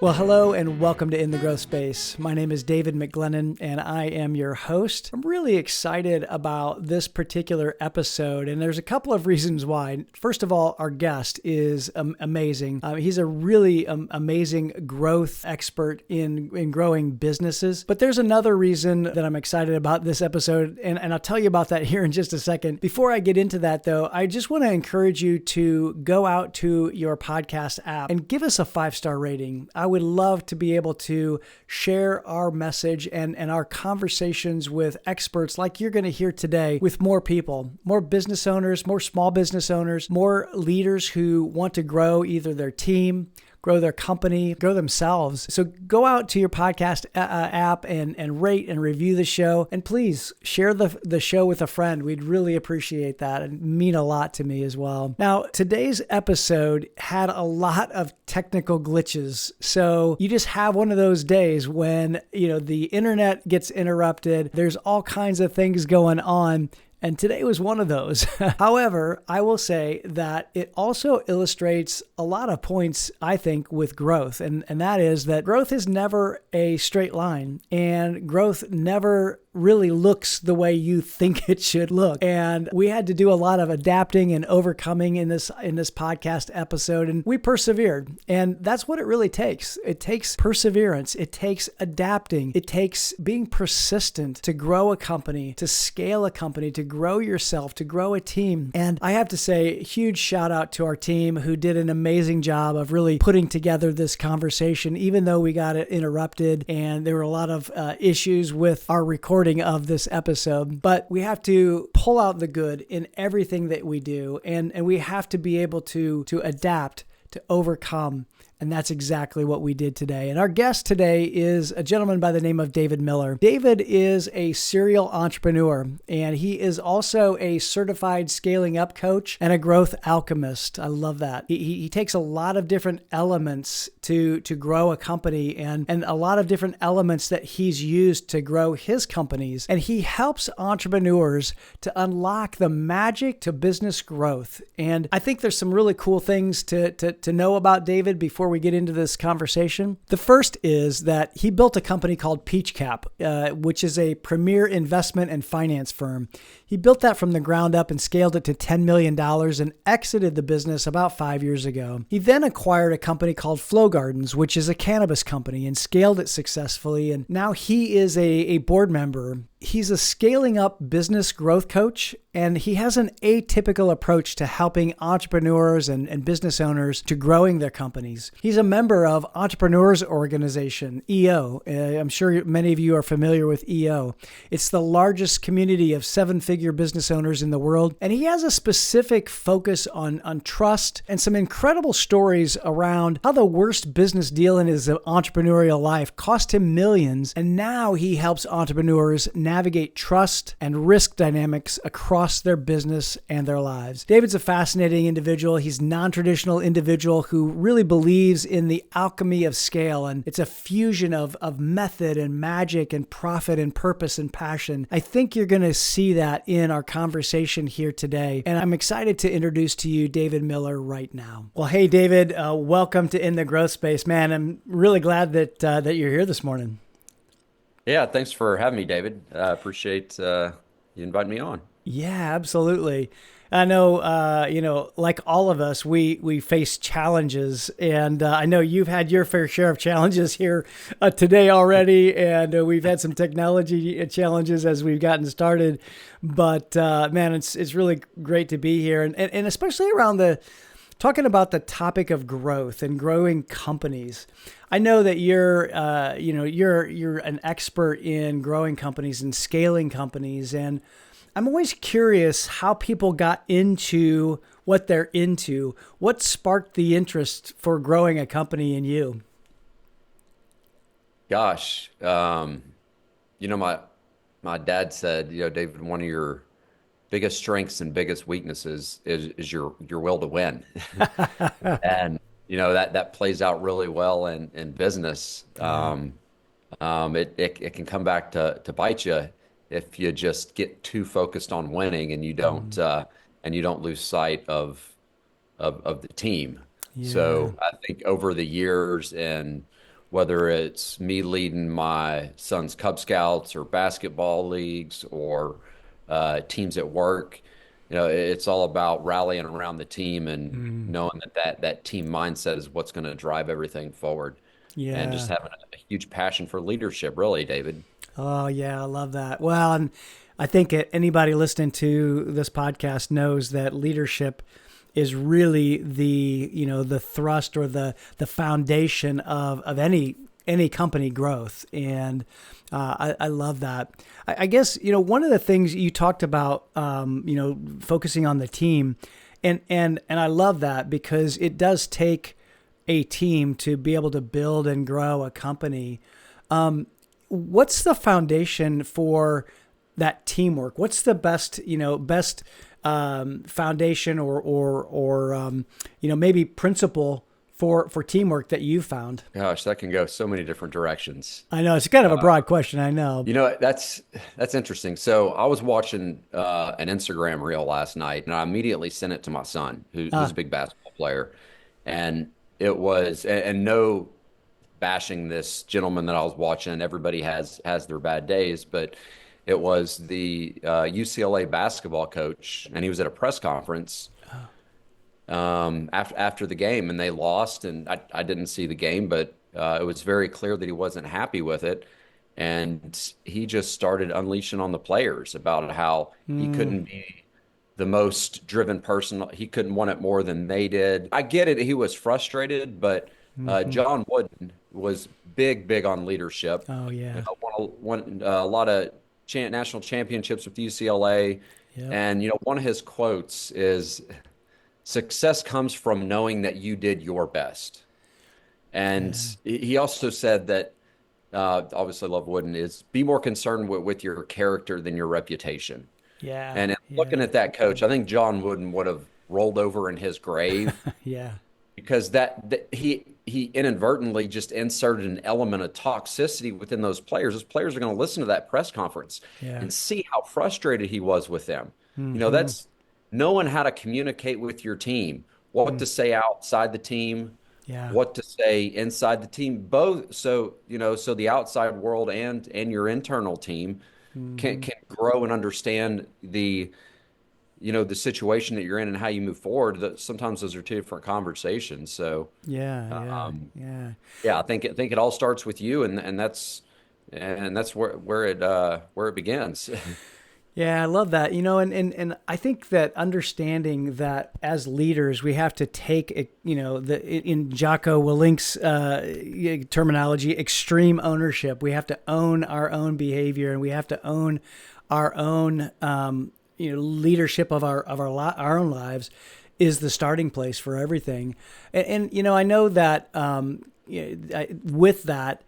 Well, hello and welcome to In the Growth Space. My name is David McGlennon and I am your host. I'm really excited about this particular episode, and there's a couple of reasons why. First of all, our guest is amazing. He's a really amazing growth expert in growing businesses. But there's another reason that I'm excited about this episode, and I'll tell you about that here in just a second. Before I get into that, though, I just want to encourage you to go out to your podcast app and give us a 5-star rating. I would love to be able to share our message and our conversations with experts like you're going to hear today with more people, more business owners, more small business owners, more leaders who want to grow either their team, grow their company, grow themselves. So go out to your podcast app and rate and review the show. And please share the show with a friend. We'd really appreciate that. It'd mean a lot to me as well. Now, today's episode had a lot of technical glitches. So you just have one of those days when, the internet gets interrupted. There's all kinds of things going on. And today was one of those. However, I will say that it also illustrates a lot of points, I think, with growth. And that is that growth is never a straight line, and growth never really looks the way you think it should look. And we had to do a lot of adapting and overcoming in this podcast episode, and we persevered. And that's what it really takes. It takes perseverance. It takes adapting. It takes being persistent to grow a company, to scale a company, to grow yourself, to grow a team. And I have to say, huge shout out to our team who did an amazing job of really putting together this conversation, even though we got it interrupted and there were a lot of issues with our recording of this episode. But we have to pull out the good in everything that we do, and we have to be able to adapt, to overcome. And that's exactly what we did today. And our guest today is a gentleman by the name of David Miller. David is a serial entrepreneur, and he is also a certified scaling up coach and a growth alchemist. I love that. He takes a lot of different elements to grow a company and a lot of different elements that he's used to grow his companies. And he helps entrepreneurs to unlock the magic to business growth. And I think there's some really cool things to know about David before we get into this conversation. The first is that he built a company called PeachCap, which is a premier investment and finance firm. He built that from the ground up and scaled it to $10 million and exited the business about 5 years ago. He then acquired a company called Flow Gardens, which is a cannabis company, and scaled it successfully. And now he is a board member. He's a scaling up business growth coach, and he has an atypical approach to helping entrepreneurs and business owners to growing their companies. He's a member of Entrepreneurs Organization, EO. I'm sure many of you are familiar with EO. It's the largest community of 7-figure business owners in the world, and he has a specific focus on trust and some incredible stories around how the worst business deal in his entrepreneurial life cost him millions, and now he helps entrepreneurs navigate trust and risk dynamics across their business and their lives. David's a fascinating individual. He's a non-traditional individual who really believes in the alchemy of scale, and it's a fusion of method and magic and profit and purpose and passion. I think you're going to see that in our conversation here today, and I'm excited to introduce to you David Miller right now. Well, hey, David, welcome to In the Growth Space. Man, I'm really glad that you're here this morning. Yeah, thanks for having me, David. I appreciate you inviting me on. Yeah, absolutely. I know, like all of us, we face challenges, and I know you've had your fair share of challenges here today already, and we've had some technology challenges as we've gotten started. But man, it's really great to be here, and especially around talking about the topic of growth and growing companies. I know that you're an expert in growing companies and scaling companies, and I'm always curious how people got into what they're into. What sparked the interest for growing a company in you? Gosh, my dad said, David, one of your biggest strengths and biggest weaknesses is your will to win. And that plays out really well in business. It can come back to bite you if you just get too focused on winning and you don't lose sight of the team. Yeah. So I think over the years and whether it's me leading my son's Cub Scouts or basketball leagues or teams at work. It's all about rallying around the team and Mm, knowing that team mindset is what's going to drive everything forward, and just yeah. having a huge passion for leadership, really, David. Oh, yeah. I love that. Well, and I think anybody listening to this podcast knows that leadership is really the thrust or the foundation of any company growth. And I love that. I guess, one of the things you talked about, focusing on the team, and I love that because it does take a team to be able to build and grow a company. What's the foundation for that teamwork? What's the best foundation or maybe principle for teamwork that you found? Gosh, that can go so many different directions. I know it's kind of a broad question. I know. That's interesting. So I was watching an Instagram reel last night, and I immediately sent it to my son, who's a big basketball player, and it was and no bashing this gentleman that I was watching. Everybody has their bad days, but it was the UCLA basketball coach, and he was at a press conference after the game, and they lost. And I didn't see the game, but it was very clear that he wasn't happy with it. And he just started unleashing on the players about how he couldn't be the most driven person. He couldn't want it more than they did. I get it. He was frustrated, but John Wooden was big on leadership. Oh yeah. Won a lot of national championships with UCLA. Yep. And, one of his quotes is, success comes from knowing that you did your best. And Yeah. he also said that, obviously, Love Wooden is be more concerned with your character than your reputation. Yeah. And in looking Yeah. at that coach, I think John Wooden would have rolled over in his grave Yeah. because that he inadvertently just inserted an element of toxicity within those players. Those players are going to listen to that press conference Yeah. and see how frustrated he was with them. Mm-hmm. That's knowing how to communicate with your team, what to say outside the team, Yeah. what to say inside the team, both so the outside world and your internal team can grow and understand the situation that you're in and how you move forward. That sometimes those are two different conversations. So Yeah. Yeah. um, Yeah. yeah, I think it all starts with you, and that's where it begins. Yeah, I love that. And I think that understanding that as leaders, we have to take, in Jocko Willink's terminology, extreme ownership. We have to own our own behavior, and we have to own our own, leadership of our own lives is the starting place for everything. And I know that with that,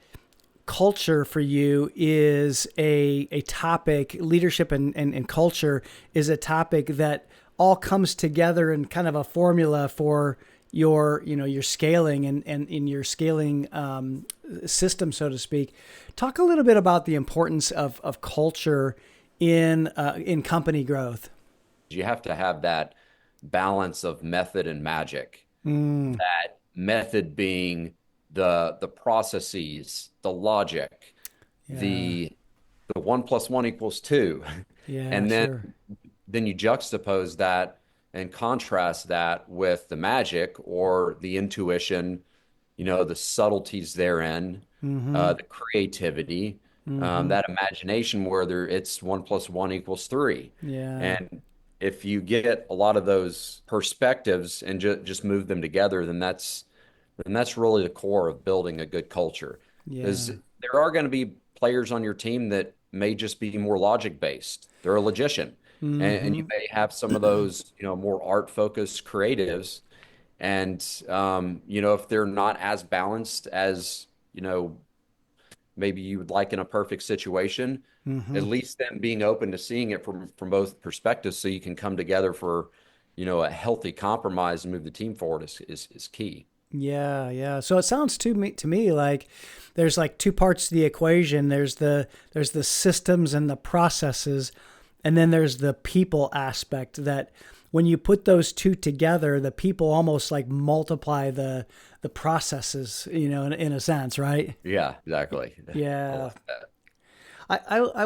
culture for you is a topic. Leadership and culture is a topic that all comes together in kind of a formula for your scaling and in your scaling system, so to speak. Talk a little bit about the importance of culture in company growth. You have to have that balance of method and magic. Mm, That method being the processes, the logic, yeah, the 1 + 1 = 2, yeah, and then sure. then you juxtapose that and contrast that with the magic or the intuition, the subtleties therein, Mm-hmm. the creativity, Mm-hmm. that imagination where it's 1 + 1 = 3. Yeah, And if you get a lot of those perspectives and just move them together, then that's really the core of building a good culture. Is yeah. there are going to be players on your team that may just be more logic based. They're a logician, and you Mm-hmm. may have some of those, more art focused creatives. And if they're not as balanced as maybe you would like in a perfect situation, Mm-hmm. at least them being open to seeing it from both perspectives, so you can come together for a healthy compromise and move the team forward is key. Yeah, yeah. So it sounds to me like there's like two parts to the equation. There's the systems and the processes, and then there's the people aspect that when you put those two together, the people almost like multiply the processes, in a sense, right? Yeah, exactly. I Yeah. like that. I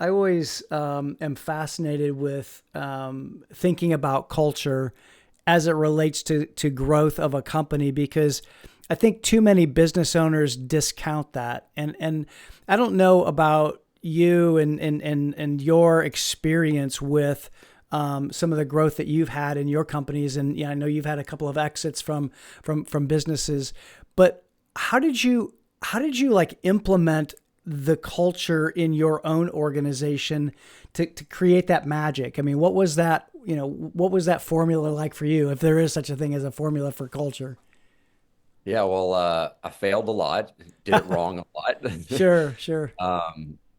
always am fascinated with thinking about culture as it relates to growth of a company, because I think too many business owners discount that. And I don't know about you and your experience with some of the growth that you've had in your companies. And yeah, I know you've had a couple of exits from businesses, but how did you like implement the culture in your own organization to create that magic? I mean, what was that formula like for you, if there is such a thing as a formula for culture? Yeah, well, I failed a lot, did it wrong a lot. Sure, sure.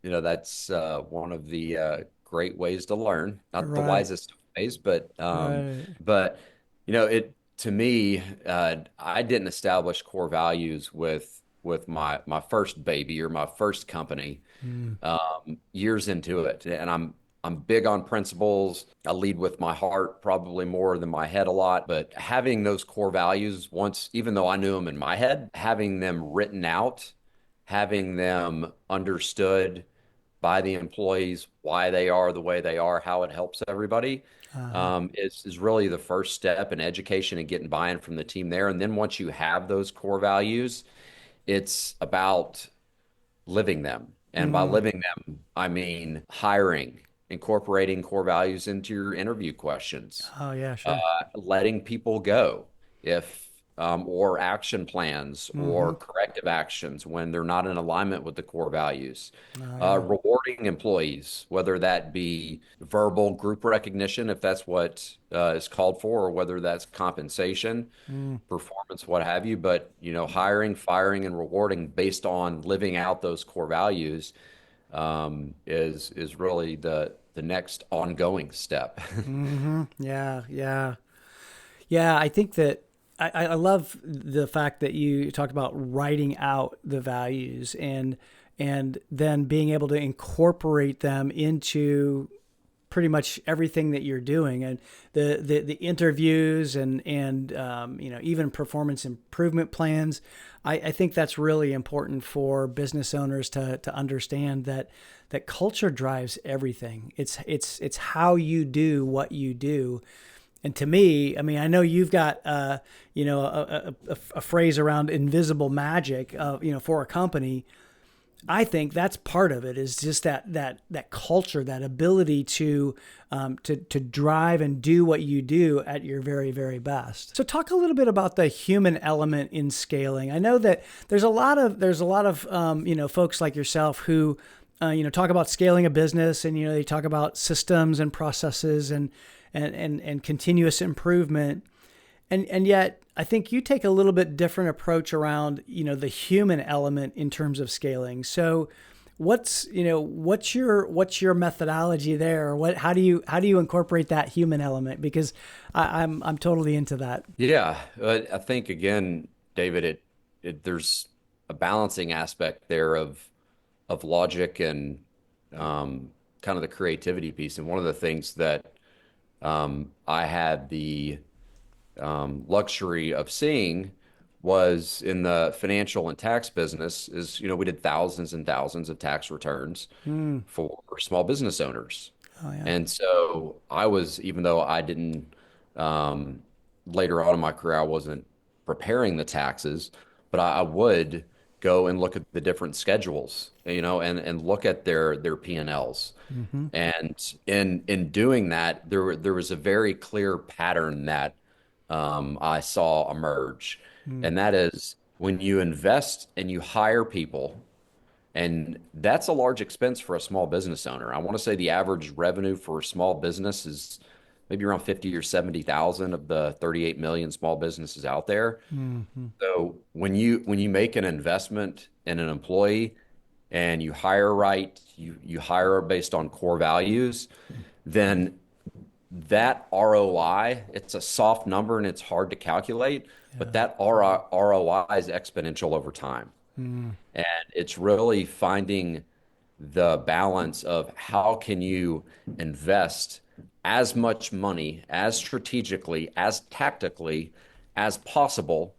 That's one of the great ways to learn. Not the Right, wisest of ways, but right. but it to me, I didn't establish core values with my first baby or my first company Mm, years into it, and I'm big on principles. I lead with my heart probably more than my head a lot, but having those core values once, even though I knew them in my head, having them written out, having them understood by the employees, why they are the way they are, how it helps everybody, uh, is really the first step in education and getting buy-in from the team there. And then once you have those core values, it's about living them. And by mm, living them, I mean hiring, incorporating core values into your interview questions, oh yeah, sure. letting people go if or action plans Mm-hmm. or corrective actions when they're not in alignment with the core values. Oh yeah. Rewarding employees, whether that be verbal group recognition, if that's what is called for, or whether that's compensation, Mm, performance, what have you. But hiring, firing, and rewarding based on living out those core values is really the next ongoing step. mm-hmm. Yeah, yeah. Yeah, I think that I love the fact that you talked about writing out the values and then being able to incorporate them into pretty much everything that you're doing, and the interviews and even performance improvement plans. I think that's really important for business owners to understand that culture drives everything. It's how you do what you do. And to me, I mean, I know you've got, a phrase around invisible magic, for a company. I think that's part of it, is just that culture, that ability to drive and do what you do at your very, very best. So talk a little bit about the human element in scaling. I know that there's a lot of folks like yourself who talk about scaling a business, and they talk about systems and processes and continuous improvement. And yet I think you take a little bit different approach around, the human element in terms of scaling. So what's your methodology there? How do you incorporate that human element? Because I'm totally into that. Yeah, I think again, David, there's a balancing aspect there of logic and kind of the creativity piece. And one of the things that I had the luxury of seeing was in the financial and tax business is, we did thousands and thousands of tax returns Hmm. for small business owners. Oh yeah. And so I was, even though I didn't, um, later on in my career, I wasn't preparing the taxes, but I would go and look at the different schedules, and look at their P&Ls. Mm-hmm. And in doing that, there was a very clear pattern that I saw emerge. Mm. And that is when you invest and you hire people, and that's a large expense for a small business owner. I want to say the average revenue for a small business is maybe around 50 or 70,000 of the 38 million small businesses out there. Mm-hmm. So when you make an investment in an employee and you hire right, you hire based on core values, then that ROI, it's a soft number and it's hard to calculate, but Yeah. that ROI is exponential over time. Mm. And it's really finding the balance of how can you invest as much money, as strategically, as tactically as possible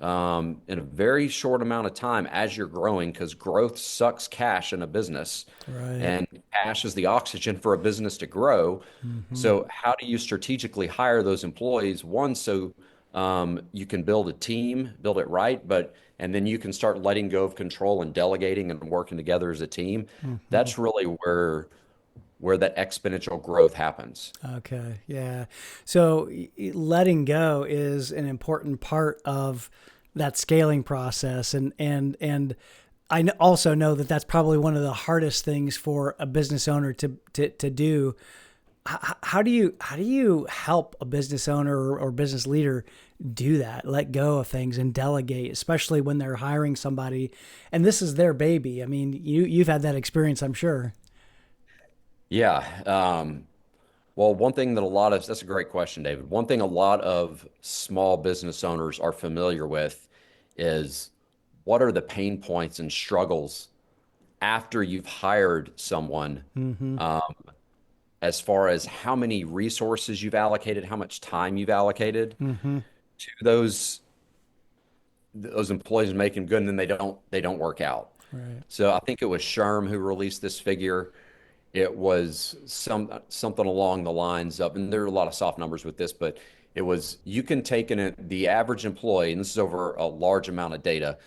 in a very short amount of time as you're growing, because growth sucks cash in a business, Right. and cash is the oxygen for a business to grow. Mm-hmm. So, how do you strategically hire those employees? One, so you can build a team, build it right, and then you can start letting go of control and delegating and working together as a team. Mm-hmm. That's really where that exponential growth happens. Okay. Yeah. So letting go is an important part of that scaling process, and also know that that's probably one of the hardest things for a business owner to do. How do you help a business owner or business leader do that? Let go of things and delegate, especially when they're hiring somebody, and this is their baby. I mean, you've had that experience, I'm sure. Yeah. Well, one thing that that's a great question, David. One thing a lot of small business owners are familiar with is what are the pain points and struggles after you've hired someone, Mm-hmm. um, as far as how many resources you've allocated, how much time you've allocated Mm-hmm. to those employees making good, and then they don't work out. Right. So I think it was Sherm who released this figure. It was something along the lines of, and there are a lot of soft numbers with this, but it was you can take the average employee, and this is over a large amount of data.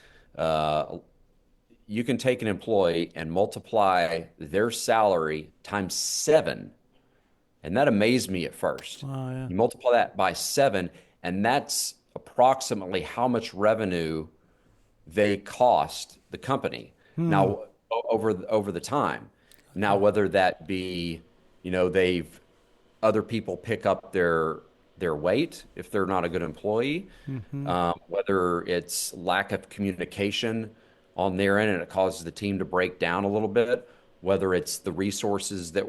You can take an employee and multiply their salary times seven, and that amazed me at first. Oh yeah. You multiply that by seven, and that's approximately how much revenue they cost the company. Hmm. Now, over the time. Now, whether that be, they've other people pick up their weight if they're not a good employee, Mm-hmm. whether it's lack of communication on their end and it causes the team to break down a little bit, whether it's the resources that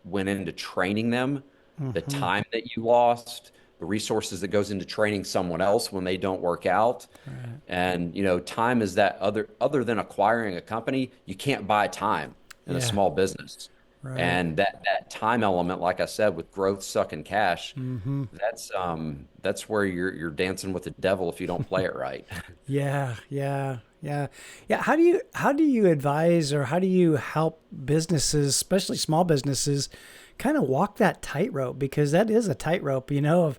went into training them, the Mm-hmm. time that you lost, the resources that goes into training someone else when they don't work out. Right. And time is that other than acquiring a company, you can't buy time in a Yeah. small business. Right. And that time element, like I said, with growth sucking cash, Mm-hmm. that's where you're dancing with the devil if you don't play it right. Yeah. Yeah. Yeah. Yeah. How do you advise, or how do you help businesses, especially small businesses, kind of walk that tightrope? Because that is a tightrope, of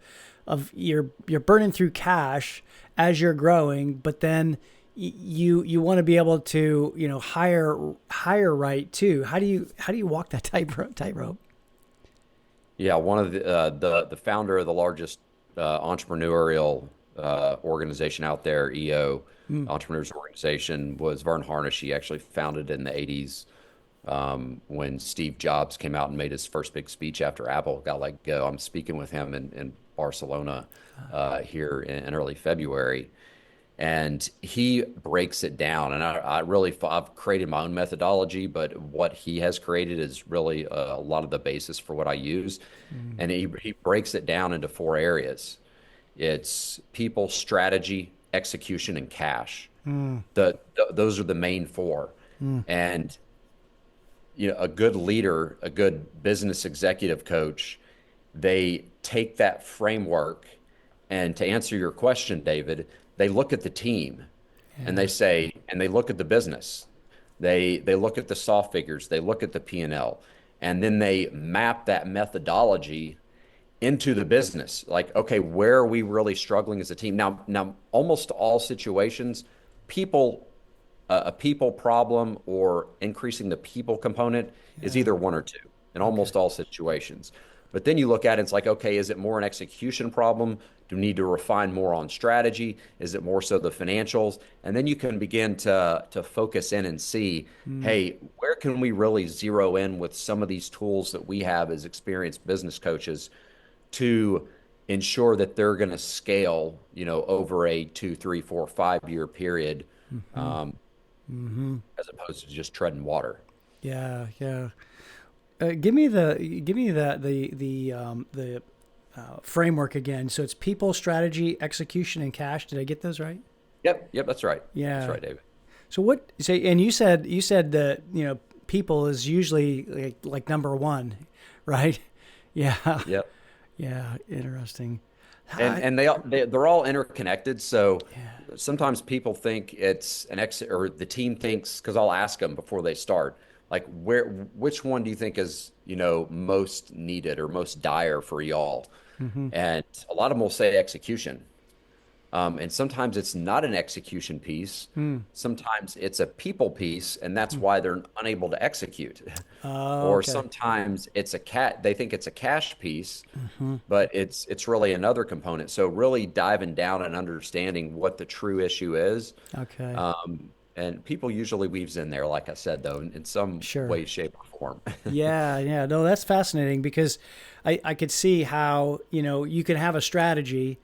you're burning through cash as you're growing, but then you want to be able to, hire right too. How do you walk that tightrope? Yeah, one of the founder of the largest entrepreneurial organization out there, EO Mm. Entrepreneurs Organization, was Vern Harnish. He actually founded in the 80s, when Steve Jobs came out and made his first big speech after Apple got let go. I'm speaking with him in Barcelona here in early February, and he breaks it down. And I've created my own methodology, but what he has created is really a lot of the basis for what I use. Mm. And he breaks it down into four areas. It's people, strategy, execution, and cash. Mm. Those are the main four. Mm. And a good leader, a good business executive coach, they take that framework, and to answer your question, David, they look at the team and Yeah. they look at the business. They look at the soft figures, they look at the P&L, and then they map that methodology into the business. Like, okay, where are we really struggling as a team? Now, almost all situations, people a people problem or increasing the people component is Yeah. either one or two in Okay. almost all situations. But then you look at it, it's like, okay, is it more an execution problem? Do we need to refine more on strategy? Is it more so the financials? And then you can begin to focus in and see, Mm. hey, where can we really zero in with some of these tools that we have as experienced business coaches to ensure that they're going to scale, over a 2, 3, 4, 5 year period, Mm-hmm. um, Mm-hmm. as opposed to just treading water. Yeah. Yeah. Give me the framework again. So it's people, strategy, execution, and cash. Did I get those right? Yep, that's right. That's Yeah. right, David. So what? Say, and you said that people is usually like number one, right? Yeah. Yep. Yeah. Interesting. And I, and they're all interconnected. So yeah. sometimes people think it's an exit, or the team thinks, because I'll ask them before they start, like which one do you think is, most needed or most dire for y'all? Mm-hmm. And a lot of them will say execution. And sometimes it's not an execution piece. Mm. Sometimes it's a people piece, and that's Mm. why they're unable to execute. Or Okay. sometimes they think it's a cash piece, Mm-hmm. but it's really another component. So really diving down and understanding what the true issue is. Okay. And people usually weaves in there, like I said, though, in some Sure. way, shape, or form. Yeah, yeah. No, that's fascinating because I could see how, you can have a strategy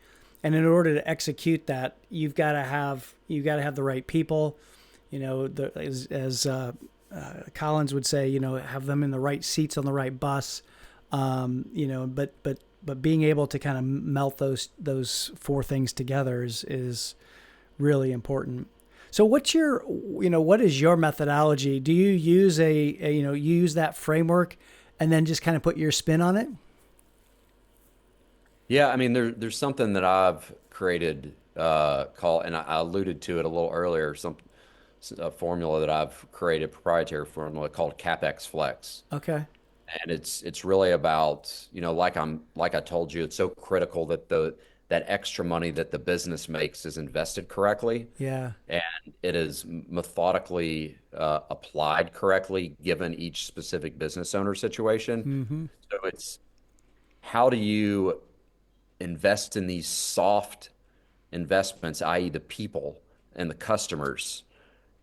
and in order to execute that, you've got to have the right people, as Collins would say, have them in the right seats on the right bus. But being able to kind of melt those four things together is really important. So what is your methodology? Do you use you use that framework and then just kind of put your spin on it? Yeah, I mean, there's something that I've created called, and I alluded to it a little earlier, a formula that I've created, proprietary formula called CapEx Flex. Okay. And it's really about, like I told you, it's so critical that that extra money that the business makes is invested correctly, Yeah. and it is methodically applied correctly given each specific business owner situation. Mm-hmm. So it's, how do you invest in these soft investments, i.e., the people and the customers,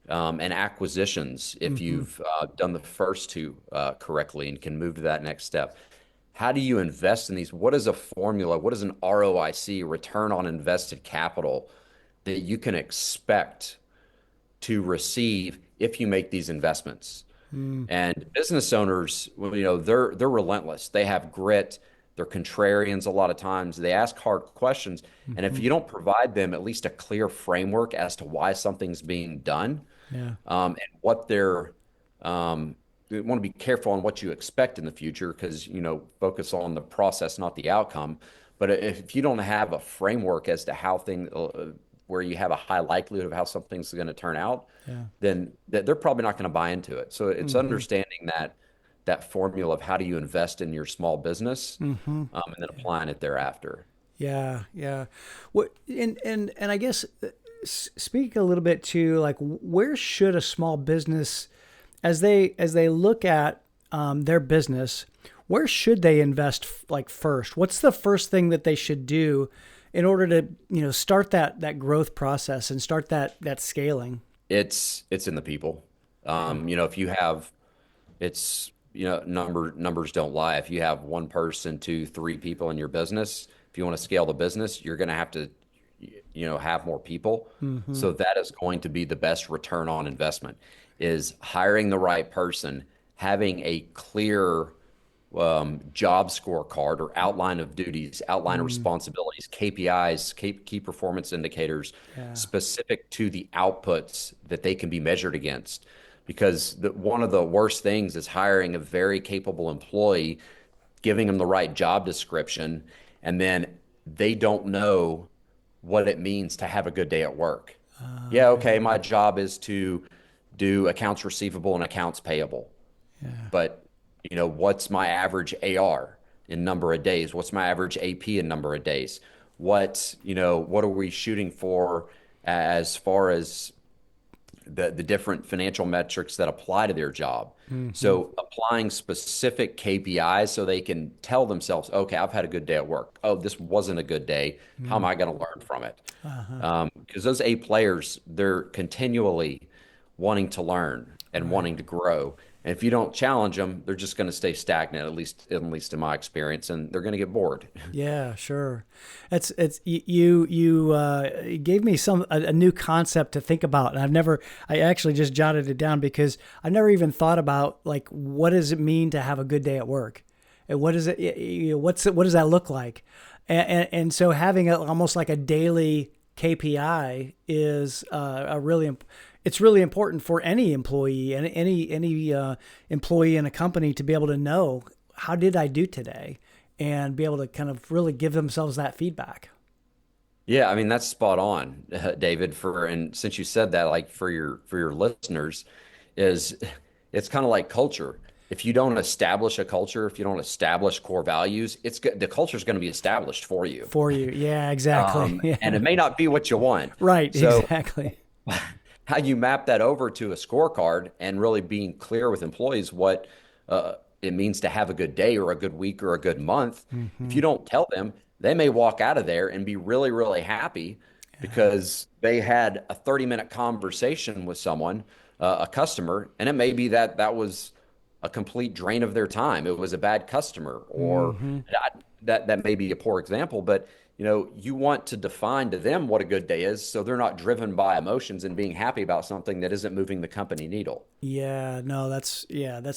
and acquisitions, if Mm-hmm. you've done the first two correctly and can move to that next step. How do you invest in these? What is a formula? What is an ROIC, return on invested capital, that you can expect to receive if you make these investments? Mm. And business owners, well, they're relentless. They have grit. They're contrarians a lot of times. They ask hard questions. And if Mm-hmm. you don't provide them at least a clear framework as to why something's being done, Yeah. and what they're, you want to be careful on what you expect in the future, because, focus on the process, not the outcome. But if you don't have a framework as to how where you have a high likelihood of how something's going to turn out, Yeah. then they're probably not going to buy into it. So it's Mm-hmm. understanding that formula of how do you invest in your small business, Mm-hmm. and then applying it thereafter. Yeah. Yeah. What and I guess speak a little bit to like where should a small business as they look at their business, where should they invest like first? What's the first thing that they should do in order to start that growth process and start that scaling? It's in the people. If you have, it's, numbers don't lie. If you have one person, two, three people in your business, if you want to scale the business, you're going to have to, have more people. Mm-hmm. So that is going to be the best return on investment, is hiring the right person, having a clear job scorecard or outline of duties, outline of Mm, responsibilities, KPIs, key performance indicators, yeah. specific to the outputs that they can be measured against. Because one of the worst things is hiring a very capable employee, giving them the right job description, and then they don't know what it means to have a good day at work. Yeah, okay, Yeah. my job is to do accounts receivable and accounts payable. Yeah. But, what's my average AR in number of days? What's my average AP in number of days? What are we shooting for as far as the different financial metrics that apply to their job? Mm-hmm. So applying specific KPIs so they can tell themselves, okay, I've had a good day at work. Oh, this wasn't a good day. How am Mm. I going to learn from it? Uh-huh. Because those A players, they're continually wanting to learn and Right. wanting to grow. And if you don't challenge them, they're just going to stay stagnant, at least in my experience, and they're going to get bored. Yeah, sure. It's you gave me a new concept to think about, and I actually just jotted it down because I've never even thought about like what does it mean to have a good day at work, and what is it, what does that look like, and so having almost like a daily KPI is it's really important for any employee and any employee in a company to be able to know how did I do today? and be able to kind of really give themselves that feedback. Yeah, I mean that's spot on, David. And since you said that, like for your listeners, is it's kind of like culture. If you don't establish a culture, if you don't establish core values, the culture is going to be established for you, For you. Yeah, exactly. and it Yeah. may not be what you want. Right, So exactly. how you map that over to a scorecard and really being clear with employees what it means to have a good day or a good week or a good month. If Hmm. you don't tell them, they may walk out of there and be really, really happy because they had a 30-minute conversation with someone, a customer, and it may be that that was a complete drain of their time. It was a bad customer, or Hmm. that may be a poor example, but you want to define to them what a good day is so they're not driven by emotions and being happy about something that isn't moving the company needle. Yeah, no, that's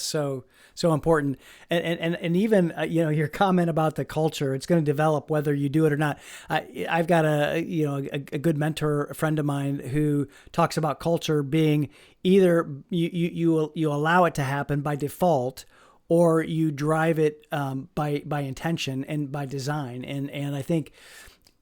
so important. And even your comment about the culture, it's going to develop whether you do it or not. I've got a good mentor, a friend of mine, who talks about culture being either you allow it to happen by default, or you drive it by intention and by design. And I think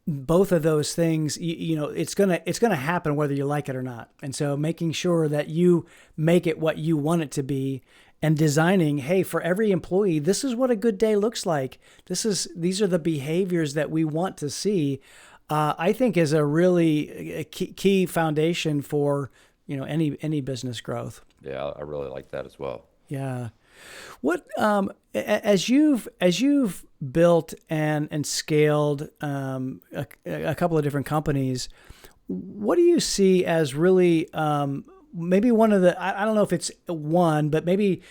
both of those things, it's gonna happen whether you like it or not. And so making sure that you make it what you want it to be, and designing, hey, for every employee, this is what a good day looks like. These are the behaviors that we want to see. I think is a really key foundation for any business growth. Yeah, I really like that as well. Yeah. What as you've built and scaled a couple of different companies, what do you see as really maybe one of the I don't know if it's one, but maybe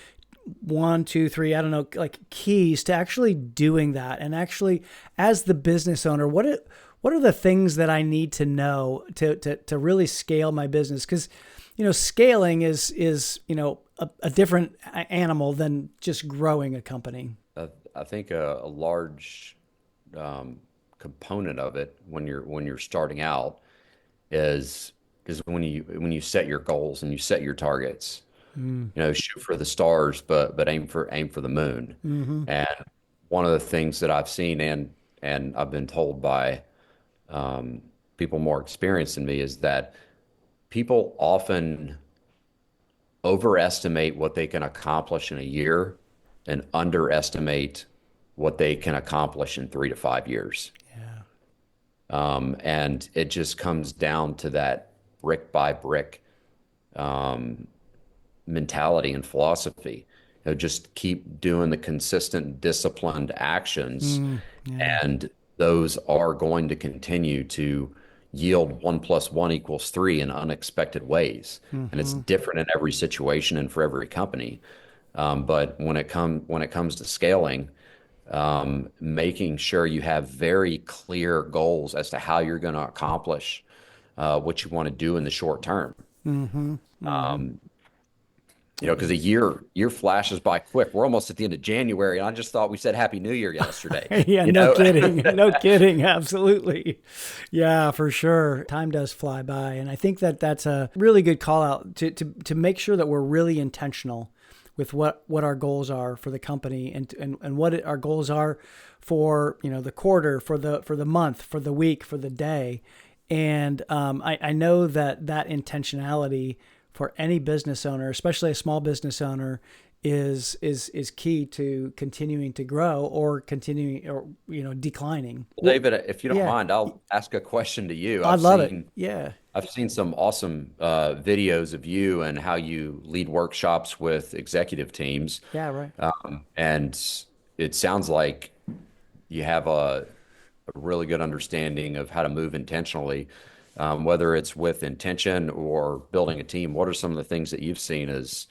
one, two, three, I don't know, like keys to actually doing that, and actually as the business owner, what are the things that I need to know to really scale my business? Because scaling is a different animal than just growing a company. I think a large component of it when you're starting out is when you set your goals and you set your targets. Mm. Shoot for the stars, but aim for the moon. Hmm. And one of the things that I've seen and I've been told by people more experienced than me is that people often overestimate what they can accomplish in a year and underestimate what they can accomplish in 3 to 5 years. Yeah. And it just comes down to that brick by brick mentality and philosophy. Just keep doing the consistent, disciplined actions, Yeah. and those are going to continue to yield 1 + 1 = 3 in unexpected ways. And it's Hmm. different in every situation and for every company. But when it comes to scaling, making sure you have very clear goals as to how you're going to accomplish what you want to do in the short term. Hmm. Hmm. Because a year flashes by quick. We're almost at the end of January, and I just thought we said Happy New Year yesterday. Yeah, You no know, kidding. No kidding. Absolutely. Yeah, for sure. Time does fly by. And I think that that's a really good call out to make sure that we're really intentional with what our goals are for the company, and what our goals are for, the quarter, for the month, for the week, for the day. And I know that intentionality for any business owner, especially a small business owner, is key to continuing to grow or continuing or declining. well, David, if you don't Yeah, mind, I'll ask a question to you. I love it. Yeah. I've seen some awesome videos of you and how you lead workshops with executive teams, Yeah. Right. and it sounds like you have a really good understanding of how to move intentionally, whether it's with intention or building a team. What are some of the things that you've seen as,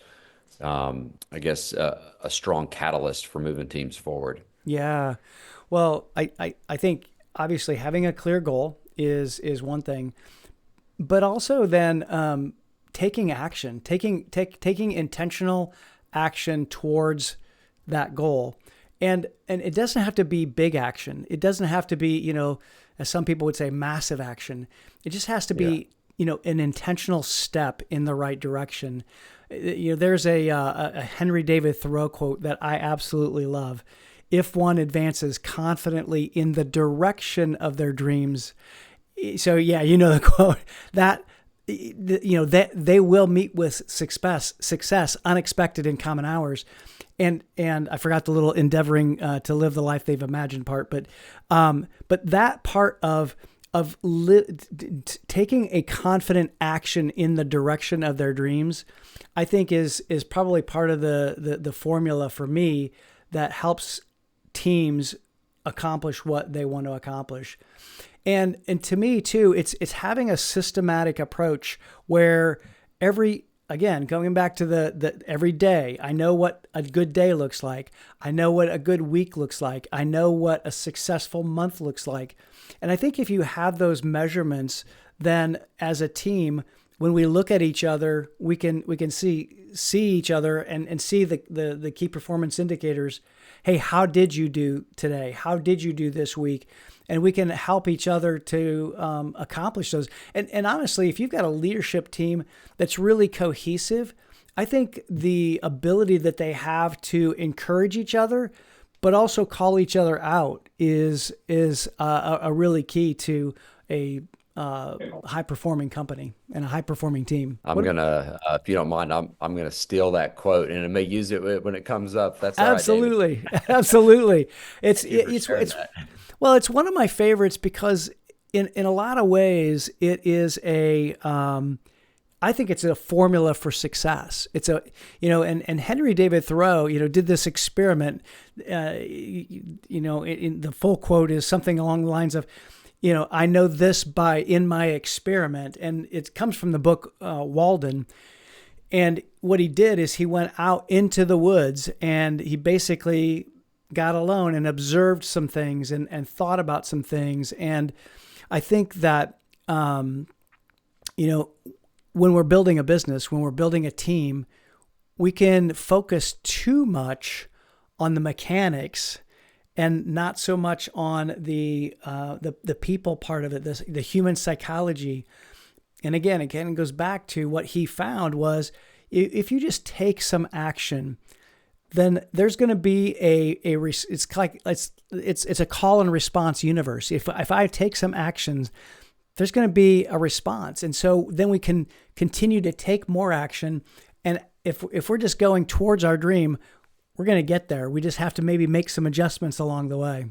I guess, a strong catalyst for moving teams forward? Yeah. Well, I think obviously having a clear goal is one thing, but also then taking action, taking intentional action towards that goal. And it doesn't have to be big action. It doesn't have to be, as some people would say, massive action. It just has to Yeah. be, an intentional step in the right direction. There's a Henry David Thoreau quote that I absolutely love. if one advances confidently in the direction of their dreams. So yeah, you know the quote that that they will meet with success unexpected in common hours. And I forgot the little endeavoring to live the life they've imagined part, but that part of taking a confident action in the direction of their dreams, I think is probably part of the formula for me that helps teams accomplish what they want to accomplish. And to me too, it's having a systematic approach where again, going back to the every day, I know what a good day looks like. I know what a good week looks like. I know what a successful month looks like. And I think if you have those measurements, then as a team, when we look at each other, we can see each other and see the key performance indicators. Hey, how did you do today? How did you do this week? And we can help each other to accomplish those. And honestly, if you've got a leadership team that's really cohesive, I think the ability that they have to encourage each other, but also call each other out is a really key to a high performing company and a high performing team. If you don't mind, I'm gonna steal that quote and I may use it when it comes up. That's all right, David. Absolutely, absolutely. Thank you for sharing that. Well, it's one of my favorites because in a lot of ways it is I think it's a formula for success. It's and Henry David Thoreau, did this experiment, in the full quote is something along the lines of, I know this in my experiment. And it comes from the book, Walden. And what he did is he went out into the woods and he basically got alone and observed some things and thought about some things. And I think that, when we're building a business, when we're building a team, we can focus too much on the mechanics and not so much on the people part of it, the human psychology. And again, it goes back to what he found was if you just take some action, then there's going to be it's a call and response universe. If I take some actions, there's going to be a response. And so then we can continue to take more action. And if we're just going towards our dream, we're going to get there. We just have to maybe make some adjustments along the way.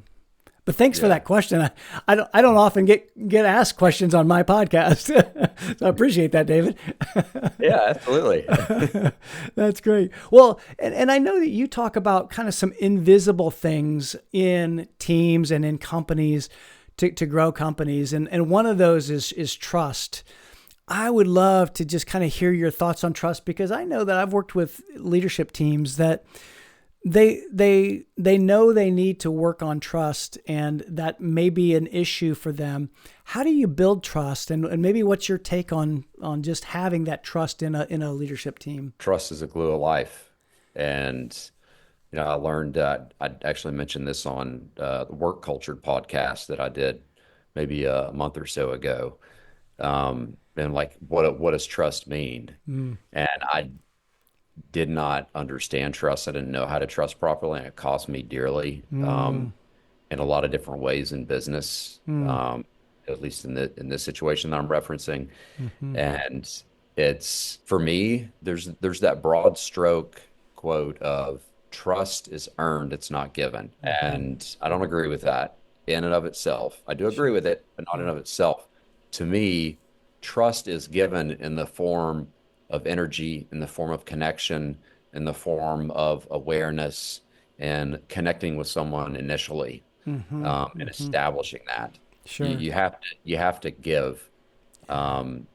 But thanks for that question. I don't often get asked questions on my podcast. So I appreciate that, David. Yeah, absolutely. That's great. Well, and I know that you talk about kind of some invisible things in teams and in companies to grow companies. And one of those is trust. I would love to just kind of hear your thoughts on trust, because I know that I've worked with leadership teams that they know they need to work on trust, and that may be an issue for them. How do you build trust? And maybe what's your take on just having that trust in a leadership team? Trust is a glue of life. And I learned, I actually mentioned this on the Work Cultured podcast that I did maybe a month or so ago. And like, what does trust mean? And I did not understand trust. I didn't know how to trust properly, and it cost me dearly in a lot of different ways in business, at least in this situation that I'm referencing. And it's, for me, there's that broad stroke quote of, trust is earned, it's not given. And I don't agree with that in and of itself. I do agree with it, but not in and of itself. To me, trust is given in the form of energy, in the form of connection, in the form of awareness and connecting with someone initially, and establishing that. Sure. You have to give in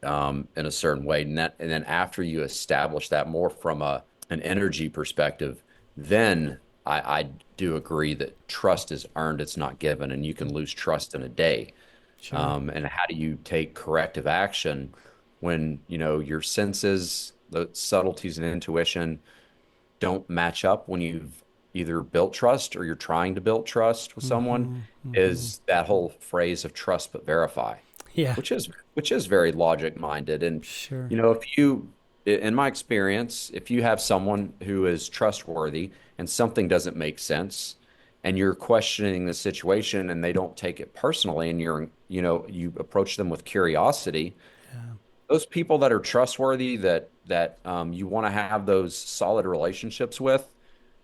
a certain way. And then after you establish that more from an energy perspective, then I do agree that trust is earned, it's not given, and you can lose trust in a day. Sure. And how do you take corrective action when your senses, the subtleties and intuition don't match up when you've either built trust or you're trying to build trust with someone? Is that whole phrase of trust but verify? Yeah. Which is very logic minded. And Sure. if you, in my experience, if you have someone who is trustworthy and something doesn't make sense, and you're questioning the situation and they don't take it personally, and you approach them with curiosity, those people that are trustworthy, that you want to have those solid relationships with,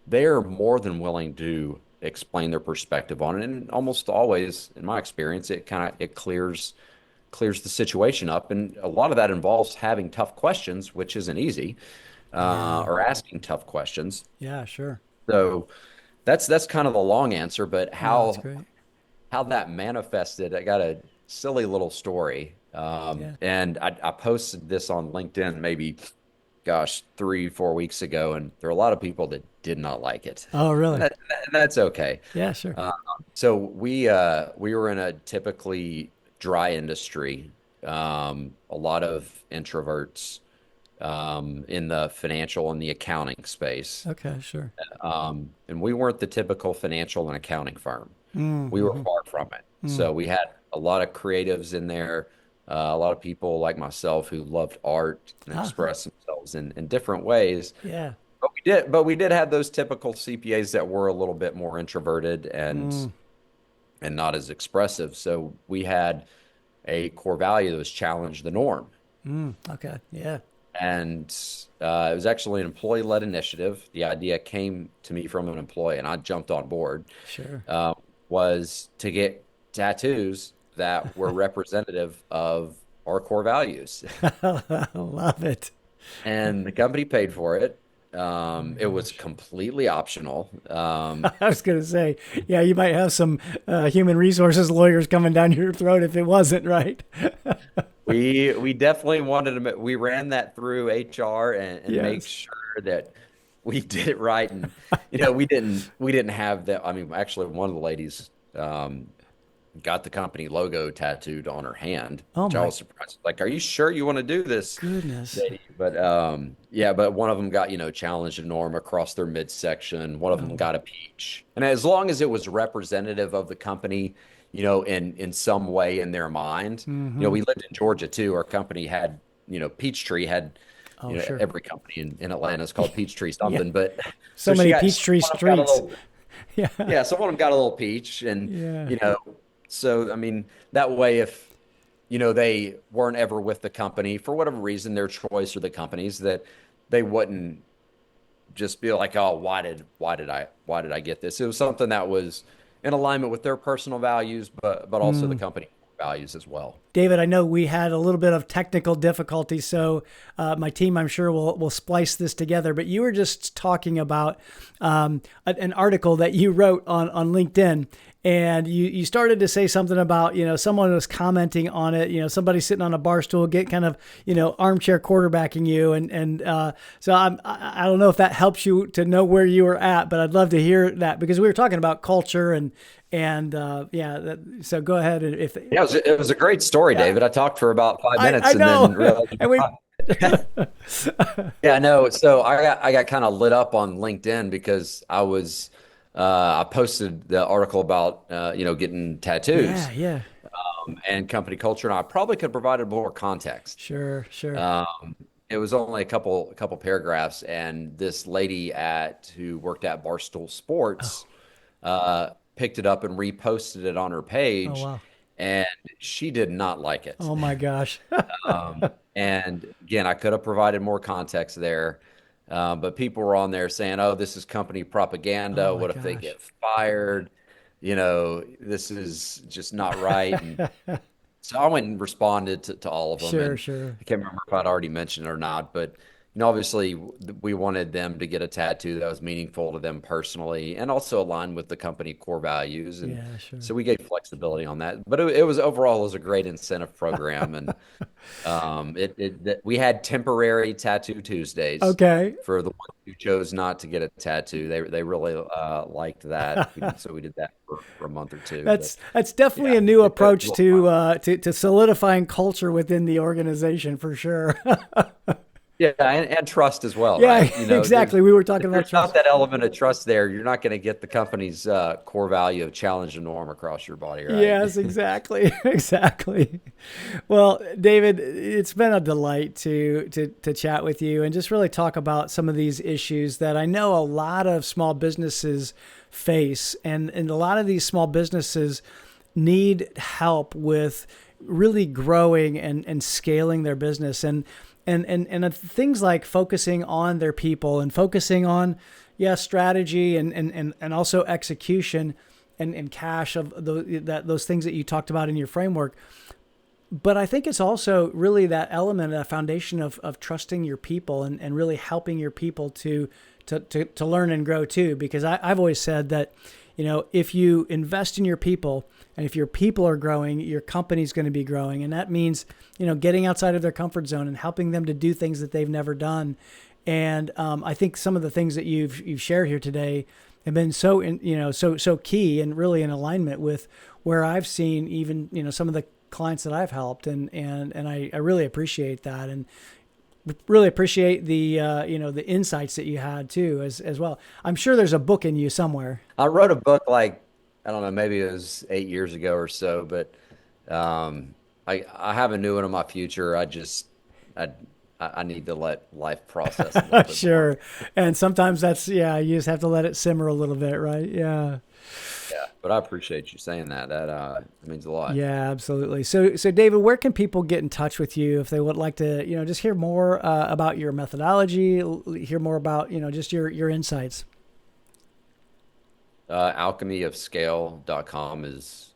they're more than willing to explain their perspective on it. And almost always, in my experience, it clears the situation up. And a lot of that involves having tough questions, which isn't easy, Yeah. or asking tough questions. Yeah, sure. So that's kind of the long answer, but No, that's great. how that manifested, I got a silly little story. Yeah. And I posted this on LinkedIn maybe, gosh, 3, 4 weeks ago, and there are a lot of people that did not like it. Oh, And really? that's okay. Yeah, sure. Uh, so we were in a typically dry industry, a lot of introverts, in the financial and the accounting space. Okay, sure. And we weren't the typical financial and accounting firm. We were Mm-hmm. far from it. Mm. So we had a lot of creatives in there, a lot of people like myself who loved art and Ah, express themselves in different ways. yeah. But we did have those typical CPAs that were a little bit more introverted Mm, and not as expressive. So we had a core value that was challenge the norm. okay. Yeah, And it was actually an employee-led initiative. The idea came to me from an employee, and I jumped on board. sure. Uh, was to get tattoos that were representative of our core values, I love it. and the company paid for it. Oh my It was gosh. completely optional. I was going to say, yeah, you might have some human resources lawyers coming down your throat if it wasn't right. We definitely wanted to. We ran that through HR and make Yes. sure that we did it right. And we didn't have that. I mean, actually, one of the ladies got the company logo tattooed on her hand, Oh which I my was surprised. Like, are you sure you want to do this, goodness. lady? But yeah, but one of them got, challenged a norm across their midsection. One of them Oh. got a peach. And as long as it was representative of the company, in some way in their mind, Mm-hmm. we lived in Georgia too. Our company had, Peachtree had, Oh, sure. every company in Atlanta is called Peachtree Yeah. something, but So so she many got, so Peachtree one of them got a streets. little, Yeah. yeah, so one of them got a little peach, and Yeah. you know, so I mean that way, if they weren't ever with the company for whatever reason, their choice or the company's, that they wouldn't just be like, oh, why did I get this? It was something that was in alignment with their personal values, but also the company values as well. David, I know we had a little bit of technical difficulty, so my team, I'm sure, will splice this together. But you were just talking about an article that you wrote on LinkedIn, and you started to say something about someone was commenting on it, somebody sitting on a bar stool, get kind of armchair quarterbacking you, and so I don't know if that helps you to know where you were at, but I'd love to hear that because we were talking about culture and yeah, so go ahead and if Yeah, it was a great story, yeah. David. I talked for about five I minutes and then know. realized. And we, Yeah, no. So I got kind of lit up on LinkedIn because I posted the article about getting tattoos, yeah, yeah. and company culture, and I probably could have provided more context. Sure, sure. It was only a couple paragraphs, and this lady who worked at Barstool Sports picked it up and reposted it on her Oh, page, wow. and she did not like it. Oh, my gosh. And again, I could have provided more context there, but people were on there saying, "Oh, this is company Oh, propaganda. my What if they gosh. get fired? This is just not right." And so I went and responded to all of them, Sure, and sure. I can't remember if I'd already mentioned it or not, but obviously we wanted them to get a tattoo that was meaningful to them personally and also aligned with the company core values, and Yeah, sure. so we gave flexibility on that. But it was overall, it was a great incentive program, and we had temporary tattoo Tuesdays Okay. for the ones who chose not to get a tattoo. They really liked that, so we did that for a month or two. But That's definitely yeah, a new it was a approach little fun. to solidifying culture within the organization for sure. Yeah, and trust as well, Yeah, right? exactly. We were talking If about there's not trust. that element of trust there, you're not going to get the company's core value of challenge and norm across your body, right? Yes, exactly. Exactly. Well, David, it's been a delight to chat with you and just really talk about some of these issues that I know a lot of small businesses face. And a lot of these small businesses need help with really growing and scaling their business. And things like focusing on their people and focusing on, yeah, strategy and also execution and cash of those things that you talked about in your framework. But I think it's also really that element, that foundation of trusting your people and really helping your people to learn and grow too. Because I've always said that, if you invest in your people and if your people are growing, your company's going to be growing. And that means, getting outside of their comfort zone and helping them to do things that they've never done. And I think some of the things that you've shared here today have been so key and really in alignment with where I've seen even, some of the clients that I've helped. And I really appreciate that. And really appreciate the insights that you had too, as well. I'm sure there's a book in you somewhere. I wrote a book like, I don't know, maybe it was 8 years ago or so, but I have a new one in my future. I I need to let life process a little bit more. Sure. And sometimes yeah, you just have to let it simmer a little bit, right? Yeah. Yeah, but I appreciate you saying that. That means a lot. Yeah, absolutely. So David, where can people get in touch with you if they would like to, just hear more about your methodology, hear more about, just your insights? Alchemyofscale.com is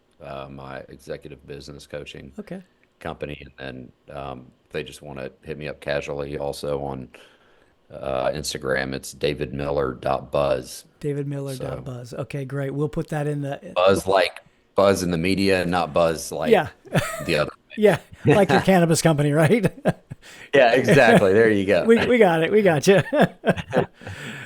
my executive business coaching Okay. company. And then if they just want to hit me up casually also on Instagram, it's davidmiller.buzz. So davidmiller.buzz. Okay, great. We'll put that in the, buzz like buzz in the media and not buzz like yeah, the other yeah, thing. like your cannabis company, right? Yeah, exactly. There you go. We got it. We got you.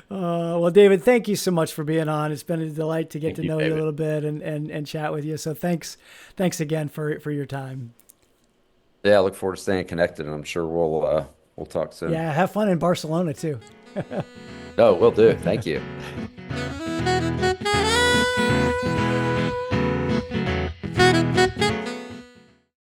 Well, David, thank you so much for being on. It's been a delight to get Thank to you, know you a David. little bit and chat with you. So thanks again for your time. Yeah, I look forward to staying connected, and I'm sure we'll talk soon. Yeah, have fun in Barcelona too. Oh, will do. Thank you.